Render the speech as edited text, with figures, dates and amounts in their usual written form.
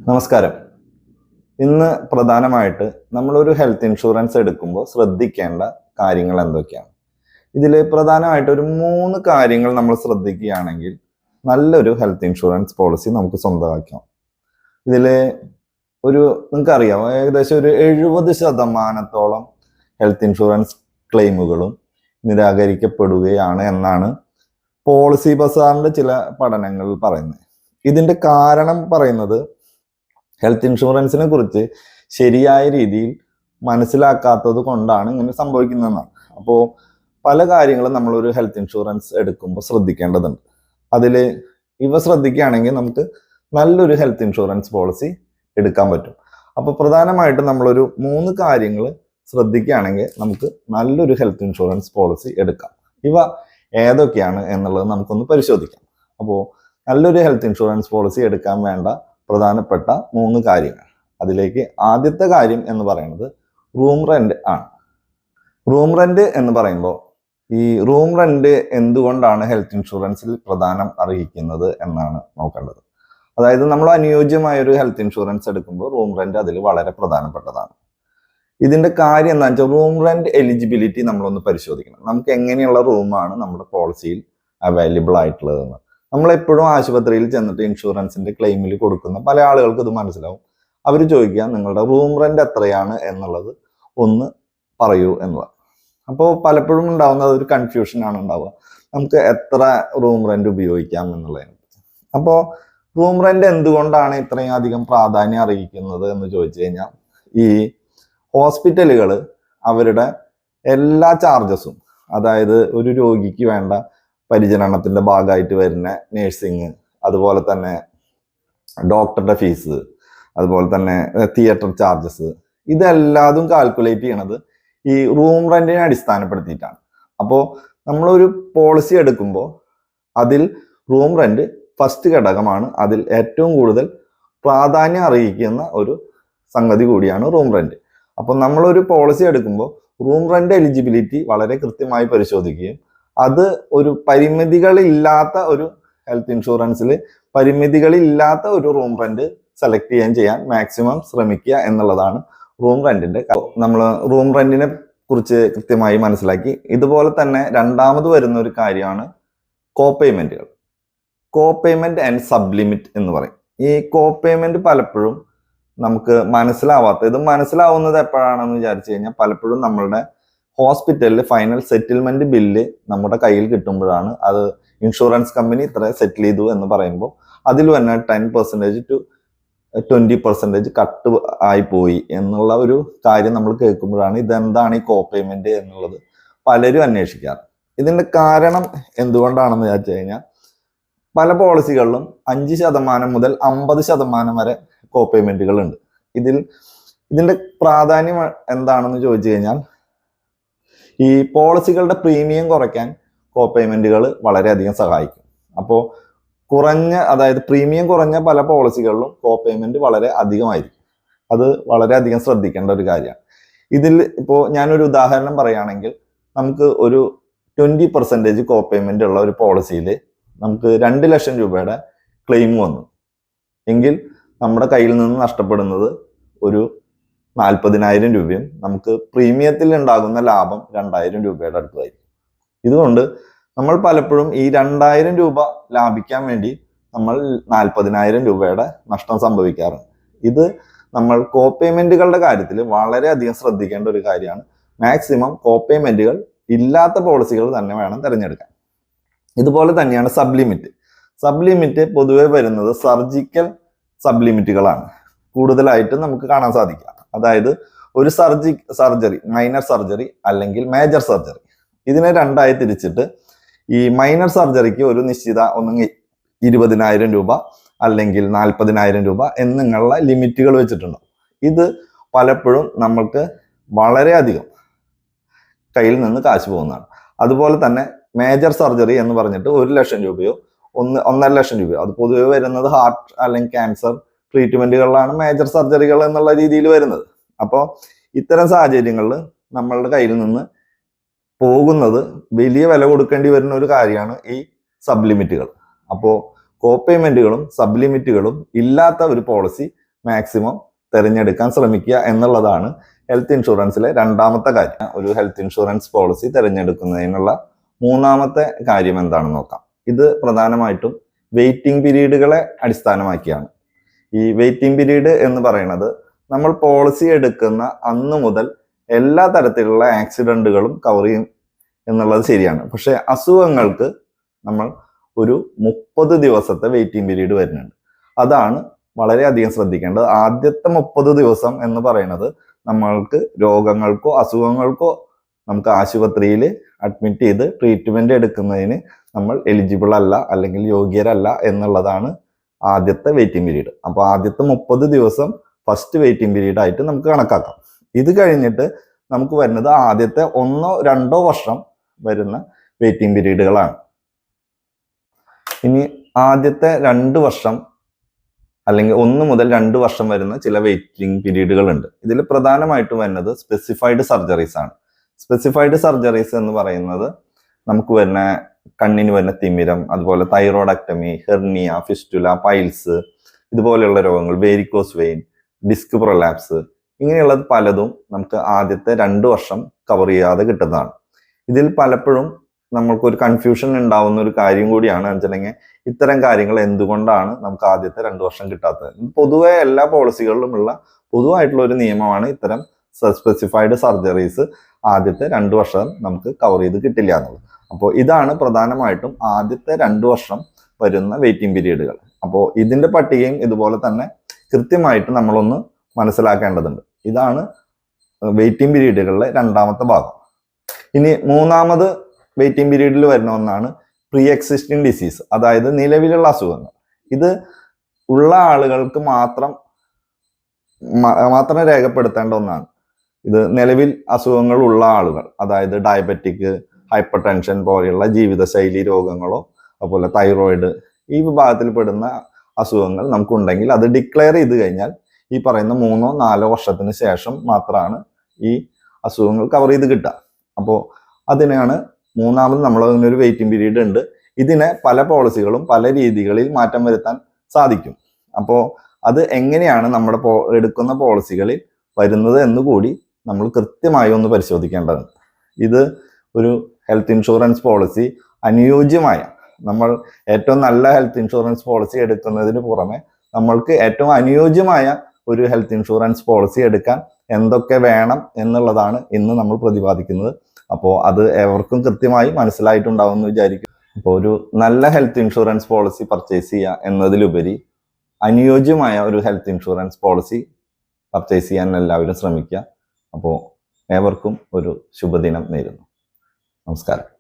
നമസ്കാരം. ഇന്ന് പ്രധാനമായിട്ട് നമ്മളൊരു ഹെൽത്ത് ഇൻഷുറൻസ് എടുക്കുമ്പോൾ ശ്രദ്ധിക്കേണ്ട കാര്യങ്ങൾ എന്തൊക്കെയാണ്? ഇതിൽ പ്രധാനമായിട്ട് ഒരു 3 കാര്യങ്ങൾ നമ്മൾ ശ്രദ്ധിക്കുകയാണെങ്കിൽ നല്ലൊരു ഹെൽത്ത് ഇൻഷുറൻസ് പോളിസി നമുക്ക് സ്വന്തമാക്കാം. ഇതിൽ നിങ്ങൾക്കറിയാം, ഏകദേശം ഒരു 70% ഹെൽത്ത് ഇൻഷുറൻസ് ക്ലെയിമുകളും നിരാകരിക്കപ്പെടുകയാണ് എന്നാണ് പോളിസി ബസാറിന്റെ ചില പഠനങ്ങൾ പറയുന്നത്. ഇതിന്റെ കാരണം പറയുന്നത് ഹെൽത്ത് ഇൻഷുറൻസിനെ കുറിച്ച് ശരിയായ രീതിയിൽ മനസ്സിലാക്കാത്തത് കൊണ്ടാണ് ഇങ്ങനെ സംഭവിക്കുന്നതെന്നാണ്. അപ്പോൾ പല കാര്യങ്ങളും നമ്മളൊരു ഹെൽത്ത് ഇൻഷുറൻസ് എടുക്കുമ്പോൾ ശ്രദ്ധിക്കേണ്ടതുണ്ട്. അതിൽ ഇവ ശ്രദ്ധിക്കുകയാണെങ്കിൽ നമുക്ക് നല്ലൊരു ഹെൽത്ത് ഇൻഷുറൻസ് പോളിസി എടുക്കാൻ പറ്റും. അപ്പോൾ പ്രധാനമായിട്ടും നമ്മളൊരു 3 കാര്യങ്ങൾ ശ്രദ്ധിക്കുകയാണെങ്കിൽ നമുക്ക് നല്ലൊരു ഹെൽത്ത് ഇൻഷുറൻസ് പോളിസി എടുക്കാം. ഇവ ഏതൊക്കെയാണ് എന്നുള്ളത് നമുക്കൊന്ന് പരിശോധിക്കാം. അപ്പോൾ നല്ലൊരു ഹെൽത്ത് ഇൻഷുറൻസ് പോളിസി എടുക്കാൻ വേണ്ട പ്രധാനപ്പെട്ട 3 കാര്യങ്ങൾ. അതിലേക്ക് ആദ്യത്തെ കാര്യം എന്ന് പറയുന്നത് റൂം റെന്റ് ആണ്. റൂം റെന്റ് എന്ന് പറയുമ്പോൾ ഈ റൂം റെന്റ് എന്തുകൊണ്ടാണ് ഹെൽത്ത് ഇൻഷുറൻസിൽ പ്രധാനം അർഹിക്കുന്നത് എന്നാണ് നോക്കേണ്ടത്. അതായത് നമ്മൾ അനുയോജ്യമായ ഒരു ഹെൽത്ത് ഇൻഷുറൻസ് എടുക്കുമ്പോൾ റൂം റെന്റ് അതിൽ വളരെ പ്രധാനപ്പെട്ടതാണ്. ഇതിന്റെ കാര്യം എന്താണെന്ന് വെച്ചാൽ റൂം റെന്റ് എലിജിബിലിറ്റി നമ്മളൊന്ന് പരിശോധിക്കണം. നമുക്ക് എങ്ങനെയുള്ള റൂമാണ് നമ്മുടെ പോളിസിയിൽ അവൈലബിൾ ആയിട്ടുള്ളതെന്ന്. നമ്മളെപ്പോഴും ആശുപത്രിയിൽ ചെന്നിട്ട് ഇൻഷുറൻസിന്റെ ക്ലെയിമിൽ കൊടുക്കുന്ന പല ആളുകൾക്ക് ഇത് മനസ്സിലാവും. അവർ ചോദിക്കുക നിങ്ങളുടെ റൂം റെന്റ് എത്രയാണ് എന്നുള്ളത് ഒന്ന് പറയൂ എന്നുള്ളത്. അപ്പോൾ പലപ്പോഴും ഉണ്ടാവുന്ന ഒരു കൺഫ്യൂഷനാണ് ഉണ്ടാവുക, നമുക്ക് എത്ര റൂം റെന്റ് ഉപയോഗിക്കാം എന്നുള്ളതിനെ കുറിച്ച്. അപ്പോൾ റൂം റെന്റ് എന്തുകൊണ്ടാണ് ഇത്രയും അധികം പ്രാധാന്യം അറിയിക്കുന്നത് എന്ന് ചോദിച്ചു കഴിഞ്ഞാൽ, ഈ ഹോസ്പിറ്റലുകൾ അവരുടെ എല്ലാ ചാർജസും, അതായത് ഒരു രോഗിക്ക് വേണ്ട പരിചരണത്തിന്റെ ഭാഗമായിട്ട് വരുന്ന നേഴ്സിങ്, അതുപോലെ തന്നെ ഡോക്ടറുടെ ഫീസ്, അതുപോലെ തന്നെ തിയേറ്റർ ചാർജസ്, ഇതെല്ലാതും കാൽക്കുലേറ്റ് ചെയ്യണത് ഈ റൂം റെന്റിനെ അടിസ്ഥാനപ്പെടുത്തിയിട്ടാണ്. അപ്പോൾ നമ്മളൊരു പോളിസി എടുക്കുമ്പോൾ അതിൽ റൂം റെന്റ് ഫസ്റ്റ് ഘടകമാണ്. അതിൽ ഏറ്റവും കൂടുതൽ പ്രാധാന്യം അറിയിക്കുന്ന ഒരു സംഗതി കൂടിയാണ് റൂം റെന്റ്. അപ്പോൾ നമ്മളൊരു പോളിസി എടുക്കുമ്പോൾ റൂം റെന്റ് എലിജിബിലിറ്റി വളരെ കൃത്യമായി പരിശോധിക്കുകയും അത് ഒരു പരിമിതികളില്ലാത്ത ഒരു ഹെൽത്ത് ഇൻഷുറൻസിൽ പരിമിതികളില്ലാത്ത ഒരു റൂം റെന്റ് സെലക്ട് ചെയ്യാൻ മാക്സിമം ശ്രമിക്കുക എന്നുള്ളതാണ് റൂം റെന്റിന്റെ. നമ്മൾ റൂം റെന്റിനെ കുറിച്ച് കൃത്യമായി മനസ്സിലാക്കി. ഇതുപോലെ തന്നെ രണ്ടാമത് വരുന്ന ഒരു കാര്യമാണ് കോപേയ്മെന്റുകൾ. കോപേയ്മെന്റ് ആൻഡ് സബ്ലിമിറ്റ് എന്ന് പറയും. ഈ കോപേയ്മെന്റ് പലപ്പോഴും നമുക്ക് ഇത് മനസ്സിലാവുന്നത് എപ്പോഴാണെന്ന് വിചാരിച്ചു കഴിഞ്ഞാൽ, പലപ്പോഴും നമ്മളുടെ ഹോസ്പിറ്റലിൽ ഫൈനൽ സെറ്റിൽമെന്റ് ബില്ല് നമ്മുടെ കയ്യിൽ കിട്ടുമ്പോഴാണ് അത് ഇൻഷുറൻസ് കമ്പനി ഇത്ര സെറ്റിൽ ചെയ്തു എന്ന് പറയുമ്പോൾ അതിൽ തന്നെ 10% to 20% കട്ട് ആയി പോയി എന്നുള്ള ഒരു കാര്യം നമ്മൾ കേൾക്കുമ്പോഴാണ് ഇതെന്താണ് ഈ കോപേയ്മെന്റ് എന്നുള്ളത് പലരും അന്വേഷിക്കാറ്. ഇതിന്റെ കാരണം എന്തുകൊണ്ടാണെന്ന് വിചാരിച്ചു കഴിഞ്ഞാൽ, പല പോളിസികളിലും 5% മുതൽ 50% വരെ കോപേയ്മെന്റുകൾ ഉണ്ട്. ഇതിന്റെ പ്രാധാന്യം എന്താണെന്ന് ചോദിച്ചു കഴിഞ്ഞാൽ, ഈ പോളിസികളുടെ പ്രീമിയം കുറയ്ക്കാൻ കോപേയ്മെന്റുകൾ വളരെയധികം സഹായിക്കും. അപ്പോൾ അതായത് പ്രീമിയം കുറഞ്ഞ പല പോളിസികളിലും കോപേയ്മെന്റ് വളരെ അധികമായിരിക്കും. അത് വളരെയധികം ശ്രദ്ധിക്കേണ്ട ഒരു കാര്യമാണ്. ഇതിൽ ഇപ്പോൾ ഞാനൊരു ഉദാഹരണം പറയുകയാണെങ്കിൽ, നമുക്ക് ഒരു 20% കോപേയ്മെന്റ് ഉള്ള ഒരു പോളിസിയിൽ നമുക്ക് 2 ലക്ഷം രൂപയുടെ ക്ലെയിം വന്നു എങ്കിൽ നമ്മുടെ കയ്യിൽ നിന്ന് നഷ്ടപ്പെടുന്നത് ഒരു 40,000 രൂപയും നമുക്ക് പ്രീമിയത്തിൽ ഉണ്ടാകുന്ന ലാഭം 2,000 രൂപയുടെ അടുത്തായിരിക്കും. ഇതുകൊണ്ട് നമ്മൾ പലപ്പോഴും ഈ 2,000 രൂപ ലാഭിക്കാൻ വേണ്ടി നമ്മൾ 40,000 രൂപയുടെ നഷ്ടം സംഭവിക്കാറുണ്ട്. ഇത് നമ്മൾ കോപേയ്മെന്റുകളുടെ കാര്യത്തിൽ വളരെയധികം ശ്രദ്ധിക്കേണ്ട ഒരു കാര്യമാണ്. മാക്സിമം കോപേയ്മെന്റുകൾ ഇല്ലാത്ത പോളിസികൾ തന്നെ വേണം തിരഞ്ഞെടുക്കാൻ. ഇതുപോലെ തന്നെയാണ് സബ്ലിമിറ്റ് പൊതുവെ വരുന്നത് സർജിക്കൽ സബ്ലിമിറ്റുകളാണ് കൂടുതലായിട്ട് നമുക്ക് കാണാൻ സാധിക്കുക. അതായത് ഒരു സർജറി, മൈനർ സർജറി അല്ലെങ്കിൽ മേജർ സർജറി, ഇതിനെ രണ്ടായി തിരിച്ചിട്ട് ഈ മൈനർ സർജറിക്ക് ഒരു നിശ്ചിത 20,000 രൂപ അല്ലെങ്കിൽ 40,000 രൂപ എന്നുള്ള ലിമിറ്റുകൾ വെച്ചിട്ടുണ്ട്. ഇത് പലപ്പോഴും നമ്മൾക്ക് വളരെയധികം കയ്യിൽ നിന്ന് കാശ് പോകുന്നതാണ്. അതുപോലെ തന്നെ മേജർ സർജറി എന്ന് പറഞ്ഞിട്ട് 1 ലക്ഷം രൂപയോ 1.5 ലക്ഷം രൂപയോ, അത് പൊതുവെ വരുന്നത് ഹാർട്ട് അല്ലെങ്കിൽ ക്യാൻസർ ട്രീറ്റ്മെന്റുകളിലാണ് മേജർ സർജറികൾ എന്നുള്ള രീതിയിൽ വരുന്നത്. അപ്പോൾ ഇത്തരം സാഹചര്യങ്ങളിൽ നമ്മളുടെ കയ്യിൽ നിന്ന് പോകുന്നത് വലിയ വില കൊടുക്കേണ്ടി വരുന്ന ഒരു കാര്യമാണ് ഈ സബ്ലിമിറ്റുകൾ. അപ്പോൾ കോപേയ്മെന്റുകളും സബ്ലിമിറ്റുകളും ഇല്ലാത്ത ഒരു പോളിസി മാക്സിമം തിരഞ്ഞെടുക്കാൻ ശ്രമിക്കുക എന്നുള്ളതാണ് ഹെൽത്ത് ഇൻഷുറൻസിലെ രണ്ടാമത്തെ കാര്യം. ഒരു ഹെൽത്ത് ഇൻഷുറൻസ് പോളിസി തിരഞ്ഞെടുക്കുന്നതിനുള്ള മൂന്നാമത്തെ കാര്യം എന്താണെന്ന് നോക്കാം. ഇത് പ്രധാനമായിട്ടും വെയിറ്റിംഗ് പീരീഡുകളെ അടിസ്ഥാനമാക്കിയാണ്. ഈ വെയിറ്റിംഗ് പീരീഡ് എന്ന് പറയുന്നത് നമ്മൾ പോളിസി എടുക്കുന്ന അന്ന് മുതൽ എല്ലാ തരത്തിലുള്ള ആക്സിഡന്റുകളും കവർ ചെയ്യും എന്നുള്ളത് ശരിയാണ്. പക്ഷെ അസുഖങ്ങൾക്ക് നമ്മൾ ഒരു 30 ദിവസത്തെ വെയിറ്റിംഗ് പീരീഡ് വരുന്നുണ്ട്. അതാണ് വളരെയധികം ശ്രദ്ധിക്കേണ്ടത്. ആദ്യത്തെ 30 ദിവസം എന്ന് പറയുന്നത് നമ്മൾക്ക് രോഗങ്ങൾക്കോ അസുഖങ്ങൾക്കോ നമുക്ക് ആശുപത്രിയിൽ അഡ്മിറ്റ് ചെയ്ത് ട്രീറ്റ്മെന്റ് എടുക്കുന്നതിന് നമ്മൾ എലിജിബിൾ അല്ല അല്ലെങ്കിൽ യോഗ്യരല്ല എന്നുള്ളതാണ് ആദ്യത്തെ വെയിറ്റിംഗ് പീരീഡ്. അപ്പോൾ ആദ്യത്തെ 30 ദിവസം ഫസ്റ്റ് വെയിറ്റിംഗ് പീരീഡ് ആയിട്ട് നമുക്ക് കണക്കാക്കാം. ഇത് കഴിഞ്ഞിട്ട് നമുക്ക് വരുന്നത് ആദ്യത്തെ 1-2 വർഷം വരുന്ന വെയിറ്റിംഗ് പീരീഡുകളാണ്. ഇനി ആദ്യത്തെ 2 വർഷം അല്ലെങ്കിൽ 1 മുതൽ 2 വർഷം വരുന്ന ചില വെയിറ്റിംഗ് പീരീഡുകൾ ഉണ്ട്. ഇതിൽ പ്രധാനമായിട്ടും വരുന്നത് സ്പെസിഫൈഡ് സർജറീസ് ആണ്. സ്പെസിഫൈഡ് സർജറീസ് എന്ന് പറയുന്നത് നമുക്ക് വരുന്ന കണ്ണിന് വരുന്ന തിമിരം, അതുപോലെ തൈറോയ്ഡക്ടമി, ഹെർണിയ, ഫിസ്റ്റുല, പൈൽസ്, ഇതുപോലെയുള്ള രോഗങ്ങൾ, വേരിക്കോസ് വെയിൻ, ഡിസ്ക് പ്രൊലാപ്സ്, ഇങ്ങനെയുള്ളത് പലതും നമുക്ക് ആദ്യത്തെ 2 വർഷം കവർ ചെയ്യാതെ കിട്ടുന്നതാണ്. ഇതിൽ പലപ്പോഴും നമ്മൾക്കൊരു കൺഫ്യൂഷൻ ഉണ്ടാവുന്ന ഒരു കാര്യം കൂടിയാണ് വെച്ചിട്ടുണ്ടെങ്കിൽ ഇത്തരം കാര്യങ്ങൾ എന്തുകൊണ്ടാണ് നമുക്ക് ആദ്യത്തെ 2 വർഷം കിട്ടാത്തത്. പൊതുവെ എല്ലാ പോളിസികളിലും ഉള്ള പൊതുവായിട്ടുള്ള ഒരു നിയമമാണ് ഇത്തരം സ്പെസിഫൈഡ് സർജറീസ് ആദ്യത്തെ 2 വർഷം നമുക്ക് കവർ ചെയ്ത് കിട്ടില്ല എന്നുള്ളത്. അപ്പോൾ ഇതാണ് പ്രധാനമായിട്ടും ആദ്യത്തെ 2 വർഷം വരുന്ന വെയിറ്റിംഗ് പീരീഡുകൾ. അപ്പോൾ ഇതിന്റെ പട്ടികയും ഇതുപോലെ തന്നെ കൃത്യമായിട്ട് നമ്മളൊന്ന് മനസ്സിലാക്കേണ്ടതുണ്ട്. ഇതാണ് വെയിറ്റിംഗ് പീരീഡുകളിലെ രണ്ടാമത്തെ ഭാഗം. ഇനി മൂന്നാമത് വെയിറ്റിംഗ് പീരീഡിൽ വരുന്ന ഒന്നാണ് പ്രീ എക്സിസ്റ്റിംഗ് ഡിസീസ്, അതായത് നിലവിലുള്ള അസുഖങ്ങൾ. ഇത് ഉള്ള ആളുകൾക്ക് മാത്രം രേഖപ്പെടുത്തേണ്ട ഒന്നാണ്. ഇത് നിലവിൽ അസുഖങ്ങൾ ഉള്ള ആളുകൾ, അതായത് ഡയബറ്റിക്, ഹൈപ്പർ ടെൻഷൻ പോലെയുള്ള ജീവിതശൈലി രോഗങ്ങളോ അതുപോലെ തൈറോയിഡ്, ഈ വിഭാഗത്തിൽ പെടുന്ന അസുഖങ്ങൾ നമുക്കുണ്ടെങ്കിൽ അത് ഡിക്ലെയർ ചെയ്ത് കഴിഞ്ഞാൽ ഈ പറയുന്ന 3-4 വർഷത്തിന് ശേഷം മാത്രമാണ് ഈ അസുഖങ്ങൾ കവർ ചെയ്ത് കിട്ടുക. അപ്പോൾ അതിനാണ് മൂന്നാമത് നമ്മൾ ഒരു വെയിറ്റിംഗ് പീരീഡ് ഉണ്ട്. ഇതിനെ പല പോളിസികളും പല രീതികളിൽ മാറ്റം വരുത്താൻ സാധിക്കും. അപ്പോൾ അത് എങ്ങനെയാണ് നമ്മുടെ എടുക്കുന്ന പോളിസികളിൽ വരുന്നത് എന്ന് കൂടി നമ്മൾ കൃത്യമായി ഒന്ന് പരിശോധിക്കേണ്ടതുണ്ട്. ഇത് ഒരു ഹെൽത്ത് ഇൻഷുറൻസ് പോളിസി അനുയോജ്യമായ, നമ്മൾ ഏറ്റവും നല്ല ഹെൽത്ത് ഇൻഷുറൻസ് പോളിസി എടുക്കുന്നതിന് പുറമെ നമ്മൾക്ക് ഏറ്റവും അനുയോജ്യമായ ഒരു ഹെൽത്ത് ഇൻഷുറൻസ് പോളിസി എടുക്കാൻ എന്തൊക്കെ വേണം എന്നുള്ളതാണ് ഇന്ന് നമ്മൾ പ്രതിപാദിക്കുന്നത്. അപ്പോൾ അത് ഏവർക്കും കൃത്യമായി മനസ്സിലായിട്ടുണ്ടാവും എന്ന് വിചാരിക്കും. അപ്പോൾ ഒരു നല്ല ഹെൽത്ത് ഇൻഷുറൻസ് പോളിസി പർച്ചേസ് ചെയ്യുക എന്നതിലുപരി അനുയോജ്യമായ ഒരു ഹെൽത്ത് ഇൻഷുറൻസ് പോളിസി പർച്ചേസ് ചെയ്യാൻ എല്ലാവരും ശ്രമിക്കുക. അപ്പോൾ ഏവർക്കും ഒരു ശുഭദിനം നേരുന്നു. നമസ്കാരം.